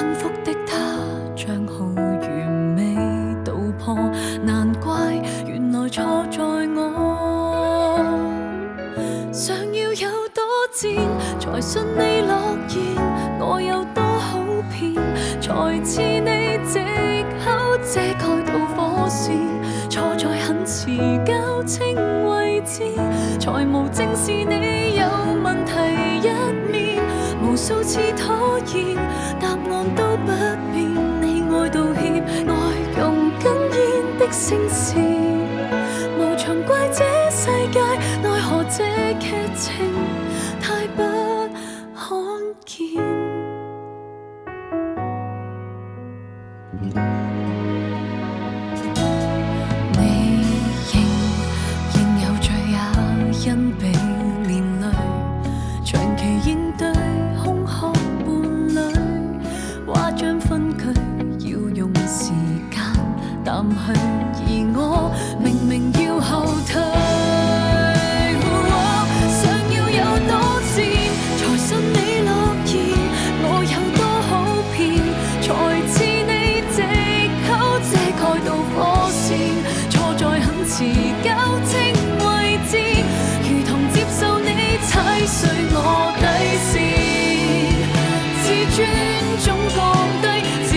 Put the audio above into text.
幸福的他帳號完美道破，難怪原來錯在我。想要有多賤才信你諾言，我有多好騙才似你藉口遮蓋到火線。錯在很遲交清位置，才無正視你有問題一面。無數次拖延，答案都不變。你愛道歉，愛用哽咽的聲線，無從怪這世界，奈何這劇情太不罕見。你仍有罪也因被連累，長期應對空殼伴侶，話將分居要用時間淡去，而我明明要後退。想要有多賤才信你諾言，我有多好騙才似你藉口遮蓋到火線。錯在很遲交清位置，如同接受你踩碎我底線。自尊總降低，自